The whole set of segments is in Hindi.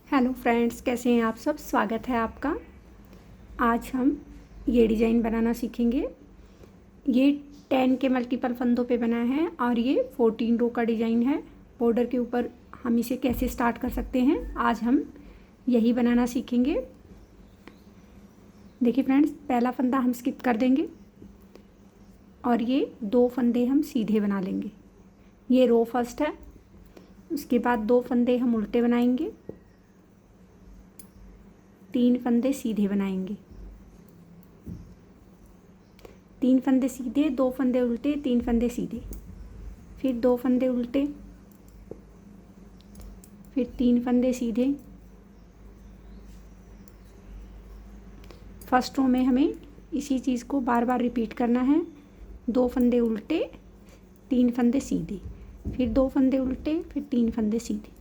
हेलो फ्रेंड्स, कैसे हैं आप सब। स्वागत है आपका। आज हम ये डिज़ाइन बनाना सीखेंगे। ये 10 के मल्टीपल फंदों पे बना है और ये 14 रो का डिज़ाइन है। बॉर्डर के ऊपर हम इसे कैसे स्टार्ट कर सकते हैं, आज हम यही बनाना सीखेंगे। देखिए फ्रेंड्स, पहला फंदा हम स्किप कर देंगे और ये 2 फंदे हम सीधे बना लेंगे। ये रो फर्स्ट है। उसके बाद 2 फंदे हम उल्टे बनाएंगे, 3 फंदे सीधे बनाएंगे। 3 फंदे सीधे, 2 फंदे उल्टे, 3 फंदे सीधे, फिर 2 फंदे उल्टे, फिर 3 फंदे सीधे। फर्स्ट रो में हमें इसी चीज़ को बार बार रिपीट करना है। 2 फंदे उल्टे, 3 फंदे सीधे, फिर 2 फंदे उल्टे, फिर 3 फंदे सीधे।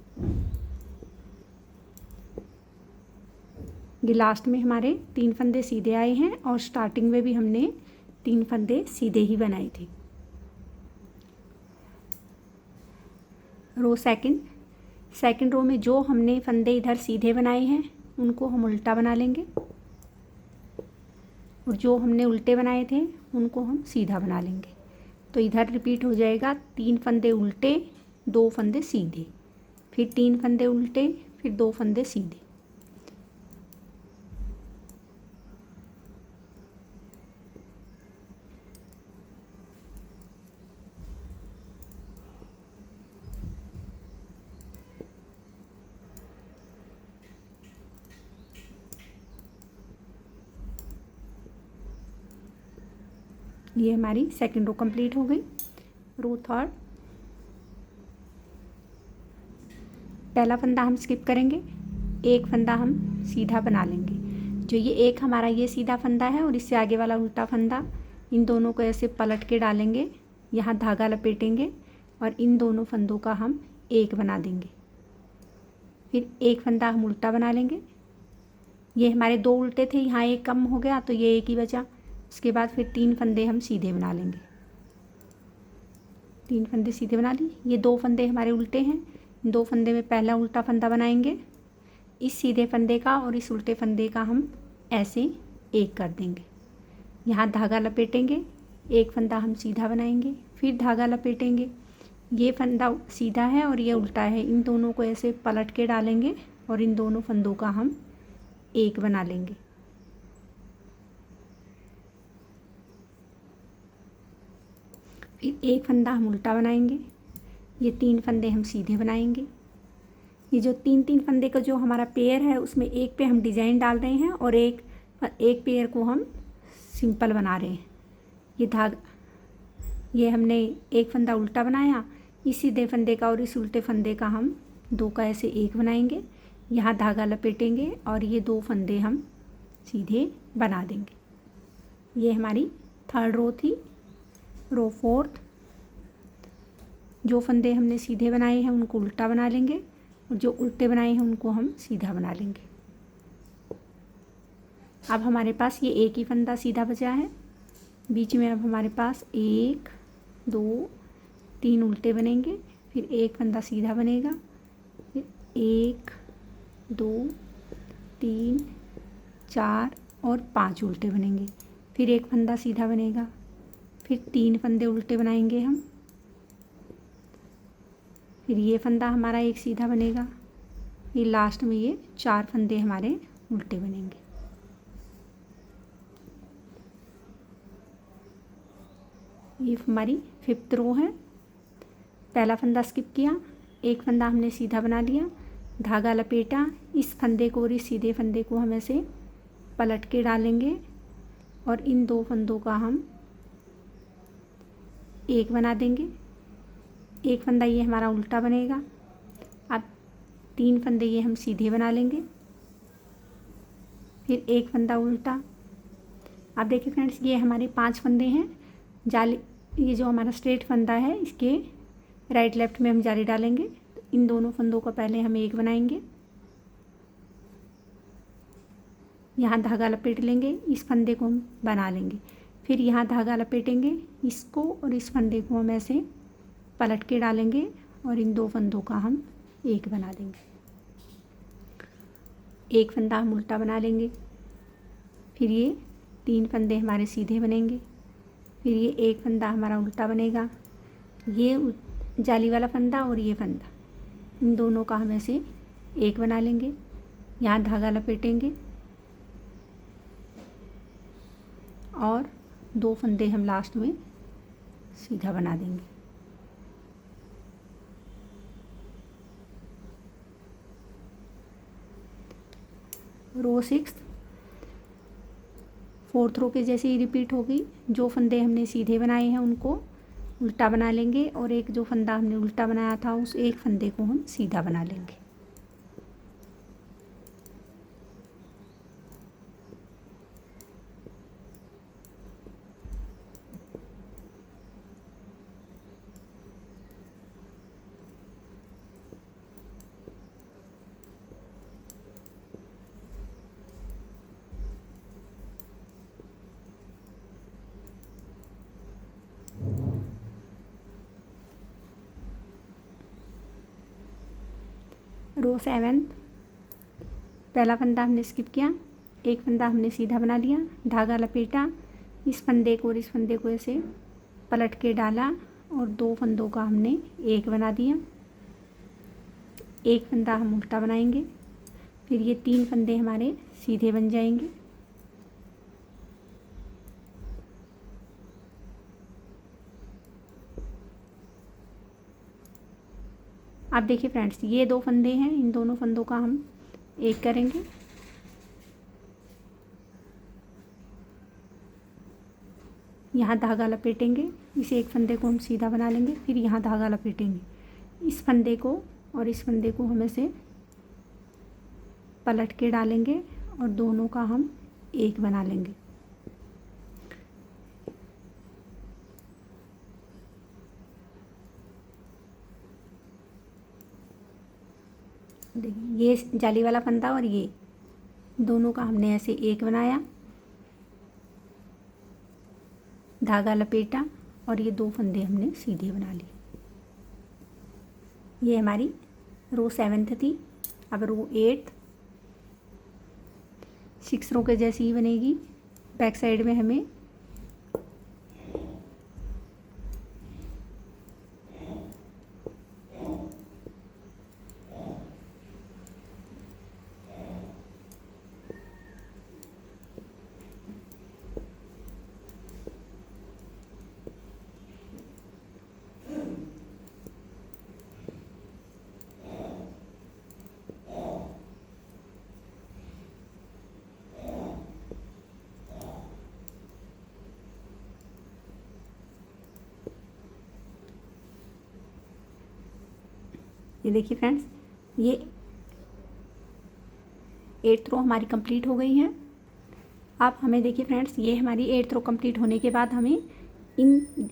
ये लास्ट में हमारे 3 फंदे सीधे आए हैं और स्टार्टिंग में भी हमने 3 फंदे सीधे ही बनाए थे। रो सेकंड रो में जो हमने फंदे इधर सीधे बनाए हैं उनको हम उल्टा बना लेंगे और जो हमने उल्टे बनाए थे उनको हम सीधा बना लेंगे। तो इधर रिपीट हो जाएगा 3 फंदे उल्टे, 2 फंदे सीधे, फिर 3 फंदे उल्टे, फिर 2 फंदे सीधे। ये हमारी सेकंड रो कंप्लीट हो गई। रो थर्ड, पहला फंदा हम स्किप करेंगे, एक फंदा हम सीधा बना लेंगे। जो ये एक हमारा ये सीधा फंदा है और इससे आगे वाला उल्टा फंदा, इन दोनों को ऐसे पलट के डालेंगे, यहाँ धागा लपेटेंगे और इन दोनों फंदों का हम एक बना देंगे। फिर एक फंदा हम उल्टा बना लेंगे। ये हमारे 2 उल्टे थे, यहाँ एक कम हो गया तो ये एक ही बचा। उसके बाद फिर 3 फंदे हम सीधे बना लेंगे। 3 फंदे सीधे बना ली। ये 2 फंदे हमारे उल्टे हैं, 2 फंदे में पहला उल्टा फंदा बनाएंगे। इस सीधे फंदे का और इस उल्टे फंदे का हम ऐसे एक कर देंगे। यहाँ धागा लपेटेंगे, एक फंदा हम सीधा बनाएंगे, फिर धागा लपेटेंगे। ये फंदा सीधा है और ये उल्टा है, इन दोनों को ऐसे पलट के डालेंगे और इन दोनों फंदों का हम एक बना लेंगे। फिर एक फंदा हम उल्टा बनाएंगे। ये 3 फंदे हम सीधे बनाएंगे। ये जो 3 फंदे का जो हमारा पेयर है उसमें एक पे हम डिज़ाइन डाल रहे हैं और एक पेयर को हम सिंपल बना रहे हैं। ये हमने एक फंदा उल्टा बनाया, इस सीधे फंदे का और इस उल्टे फंदे का हम 2 का ऐसे एक बनाएंगे। यहाँ धागा लपेटेंगे और ये 2 फंदे हम सीधे बना देंगे। ये हमारी थर्ड रो थी। रो फोर्थ, जो फंदे हमने सीधे बनाए हैं उनको उल्टा बना लेंगे और जो उल्टे बनाए हैं उनको हम सीधा बना लेंगे। अब हमारे पास ये एक ही फंदा सीधा बचा है। बीच में अब हमारे पास 1 2 3 उल्टे बनेंगे, फिर एक फंदा सीधा बनेगा, फिर 1 2 3 4 और 5 उल्टे बनेंगे, फिर एक फंदा सीधा बनेगा, फिर 3 फंदे उल्टे बनाएंगे हम, फिर ये फंदा हमारा एक सीधा बनेगा, फिर लास्ट में ये 4 फंदे हमारे उल्टे बनेंगे। ये हमारी 5th रो है। पहला फंदा स्किप किया, एक फंदा हमने सीधा बना लिया, धागा लपेटा, इस फंदे को और इस सीधे फंदे को हम ऐसे पलट के डालेंगे और इन 2 फंदों का हम एक बना देंगे। एक फंदा ये हमारा उल्टा बनेगा। अब 3 फंदे ये हम सीधे बना लेंगे, फिर एक फंदा उल्टा। अब देखिए फ्रेंड्स, ये हमारे 5 फंदे हैं। जाली, ये जो हमारा स्ट्रेट फंदा है इसके राइट लेफ्ट में हम जाली डालेंगे। तो इन दोनों फंदों का पहले हम एक बनाएंगे, यहाँ धागा लपेट लेंगे, इस फंदे को हम बना लेंगे, फिर यहाँ धागा लपेटेंगे, इसको और इस फंदे को हम ऐसे पलट के डालेंगे और इन 2 फंदों का हम एक बना देंगे। एक फंदा हम उल्टा बना लेंगे। फिर ये 3 फंदे हमारे सीधे बनेंगे। फिर ये एक फंदा हमारा उल्टा बनेगा। ये जाली वाला फंदा और ये फंदा, इन दोनों का हम ऐसे एक बना लेंगे। यहाँ धागा लपेटेंगे और 2 फंदे हम लास्ट में सीधा बना देंगे। रो 6 4th रो के जैसे ही रिपीट होगी। जो फंदे हमने सीधे बनाए हैं उनको उल्टा बना लेंगे और एक जो फंदा हमने उल्टा बनाया था उस एक फंदे को हम सीधा बना लेंगे। रो 7 पहला फंदा हमने स्किप किया, एक फंदा हमने सीधा बना लिया, धागा लपेटा, इस फंदे को और इस फंदे को ऐसे पलट के डाला और 2 फंदों का हमने एक बना दिया। एक फंदा हम उल्टा बनाएंगे। फिर ये 3 फंदे हमारे सीधे बन जाएंगे। आप देखिए फ्रेंड्स, ये 2 फंदे हैं, इन दोनों फंदों का हम एक करेंगे। यहाँ धागा लपेटेंगे, इस एक फंदे को हम सीधा बना लेंगे। फिर यहाँ धागा लपेटेंगे, इस फंदे को और इस फंदे को हम ऐसे पलट के डालेंगे और दोनों का हम एक बना लेंगे। देखिए, ये जाली वाला फंदा और ये दोनों का हमने ऐसे एक बनाया, धागा लपेटा और ये 2 फंदे हमने सीधे बना लिए। ये हमारी रो 7 थी। अब रो 8 6 रो के जैसी ही बनेगी। बैक साइड में हमें ये देखिए फ्रेंड्स, ये 8th रो हमारी कंप्लीट हो गई है। अब हमें देखिए फ्रेंड्स, ये हमारी 8th रो कंप्लीट होने के बाद हमें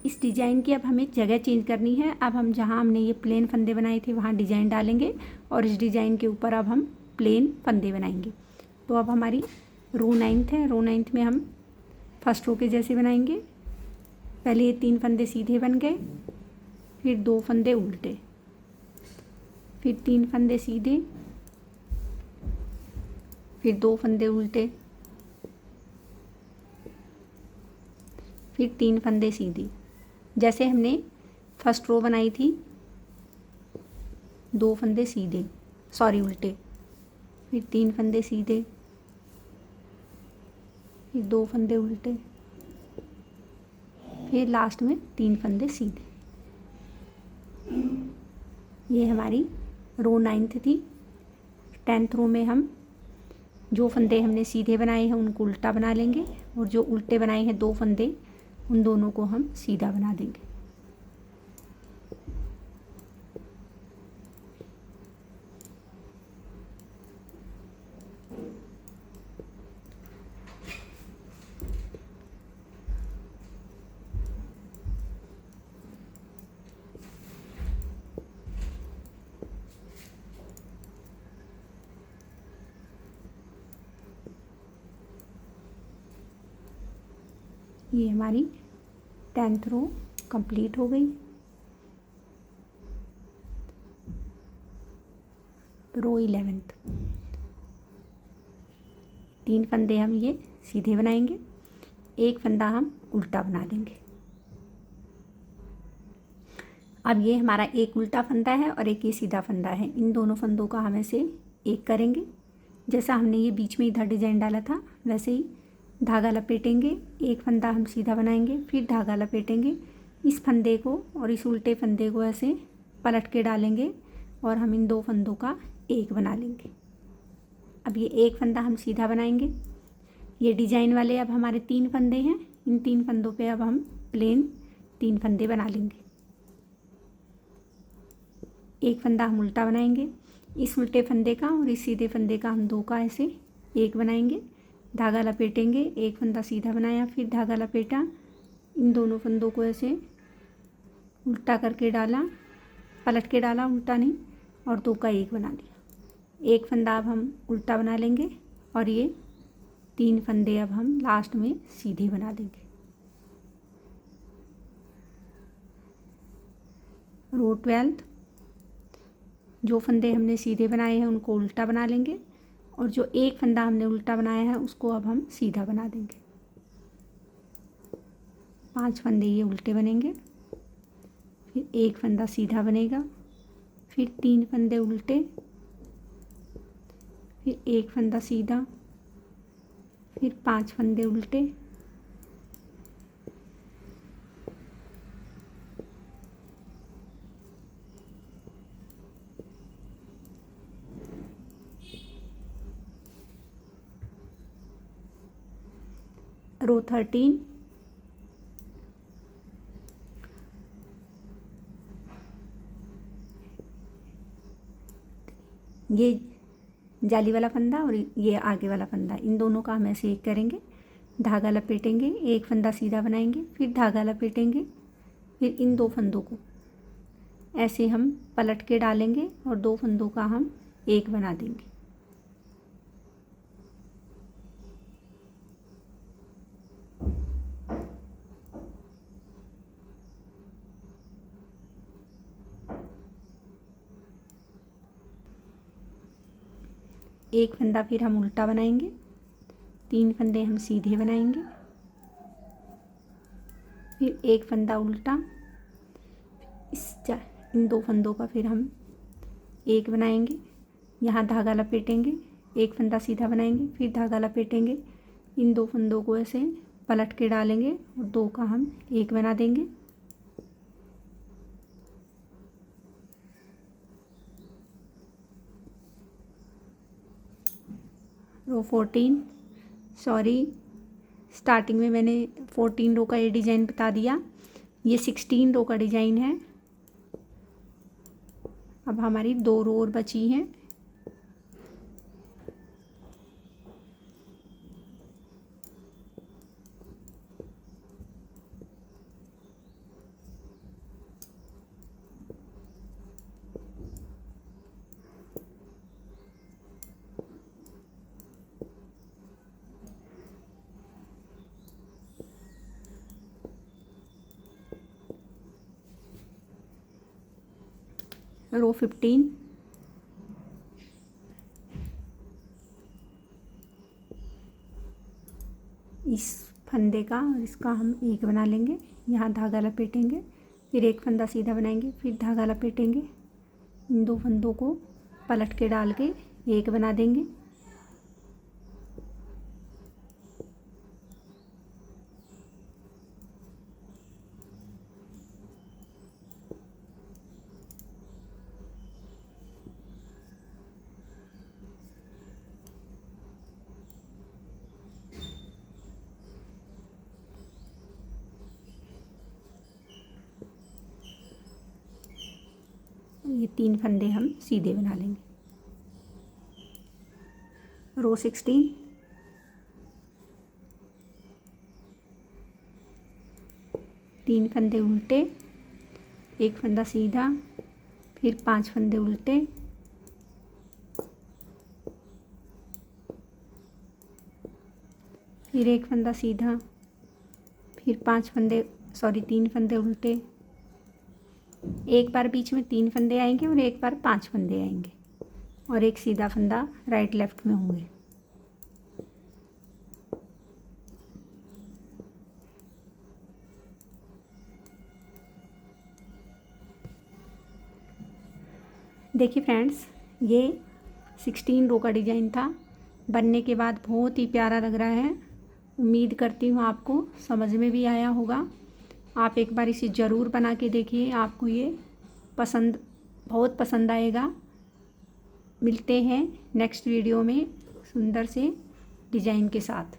इस डिज़ाइन की अब हमें जगह चेंज करनी है। अब हम जहाँ हमने ये प्लेन फंदे बनाए थे वहाँ डिज़ाइन डालेंगे और इस डिज़ाइन के ऊपर अब हम प्लेन फंदे बनाएंगे। तो अब हमारी रो 9th है। रो 9th में हम फर्स्ट रो के जैसे बनाएंगे। पहले ये 3 फंदे सीधे बन गए, फिर 2 फंदे उल्टे, फिर 3 फंदे सीधे, फिर 2 फंदे उल्टे, फिर 3 फंदे सीधे। जैसे हमने फर्स्ट रो बनाई थी, 2 फंदे सीधे, सॉरी उल्टे, फिर 3 फंदे सीधे, फिर 2 फंदे उल्टे, फिर लास्ट में 3 फंदे सीधे। ये हमारी रो 9th थी। 10th रो में हम जो फंदे हमने सीधे बनाए हैं उनको उल्टा बना लेंगे और जो उल्टे बनाए हैं 2 फंदे, उन दोनों को हम सीधा बना देंगे। ये हमारी 10th रो कंप्लीट हो गई। रो 11th, 3 फंदे हम ये सीधे बनाएंगे, एक फंदा हम उल्टा बना लेंगे। अब ये हमारा एक उल्टा फंदा है और एक ये सीधा फंदा है, इन दोनों फंदों का हम ऐसे एक करेंगे। जैसा हमने ये बीच में इधर डिजाइन डाला था वैसे ही धागा लपेटेंगे, एक फंदा हम सीधा बनाएंगे, फिर धागा लपेटेंगे, इस फंदे को और इस उल्टे फंदे को ऐसे पलट के डालेंगे और हम इन 2 फंदों का एक बना लेंगे। अब ये एक फंदा हम सीधा बनाएंगे। ये डिजाइन वाले अब हमारे 3 फंदे हैं, इन 3 फंदों पे अब हम प्लेन 3 फंदे बना लेंगे। एक फंदा हम उल्टा बनाएंगे, इस उल्टे फंदे का और इस सीधे फंदे का हम 2 का ऐसे एक बनाएंगे, धागा लपेटेंगे, एक फंदा सीधा बनाया, फिर धागा लपेटा, इन दोनों फंदों को ऐसे उल्टा करके डाला, पलट के डाला, उल्टा नहीं, और 2 का एक बना लिया। एक फंदा अब हम उल्टा बना लेंगे और ये 3 फंदे अब हम लास्ट में सीधे बना लेंगे। रो 12 जो फंदे हमने सीधे बनाए हैं उनको उल्टा बना लेंगे और जो एक फंदा हमने उल्टा बनाया है उसको अब हम सीधा बना देंगे। 5 फंदे ये उल्टे बनेंगे, फिर एक फंदा सीधा बनेगा, फिर 3 फंदे उल्टे, फिर एक फंदा सीधा, फिर 5 फंदे उल्टे, रो 13 ये जाली वाला फंदा और ये आगे वाला फंदा, इन दोनों का हम ऐसे एक करेंगे, धागा लपेटेंगे, एक फंदा सीधा बनाएंगे, फिर धागा लपेटेंगे, फिर इन 2 फंदों को ऐसे हम पलट के डालेंगे और 2 फंदों का हम एक बना देंगे। एक फंदा फिर हम उल्टा बनाएंगे, 3 फंदे हम सीधे बनाएंगे, फिर एक फंदा उल्टा, इन 2 फंदों का फिर हम एक बनाएंगे, यहाँ धागा लपेटेंगे, एक फंदा सीधा बनाएंगे, फिर धागा लपेटेंगे, इन 2 फंदों को ऐसे पलट के डालेंगे और 2 का हम एक बना देंगे। रो 14 सॉरी स्टार्टिंग में मैंने 14 रो का ये डिज़ाइन बता दिया, ये 16 रो का डिज़ाइन है। अब हमारी 2 रो और बची हैं। रो 15 इस फंदे का और इसका हम एक बना लेंगे, यहाँ धागा लपेटेंगे, फिर एक फंदा सीधा बनाएंगे, फिर धागा लपेटेंगे, इन 2 फंदों को पलट के डाल के एक बना देंगे। ये 3 फंदे हम सीधे बना लेंगे। रो 16 3 फंदे उल्टे, एक फंदा सीधा, फिर 5 फंदे उल्टे, फिर एक फंदा सीधा, फिर 3 फंदे उल्टे, एक बार बीच में 3 फंदे आएंगे और एक बार 5 फंदे आएंगे और एक सीधा फंदा राइट लेफ्ट में होंगे। देखिए फ्रेंड्स, ये 16 रो का डिज़ाइन था। बनने के बाद बहुत ही प्यारा लग रहा है। उम्मीद करती हूँ आपको समझ में भी आया होगा। आप एक बार इसे ज़रूर बना के देखिए, आपको ये बहुत पसंद आएगा। मिलते हैं नेक्स्ट वीडियो में सुंदर से डिज़ाइन के साथ।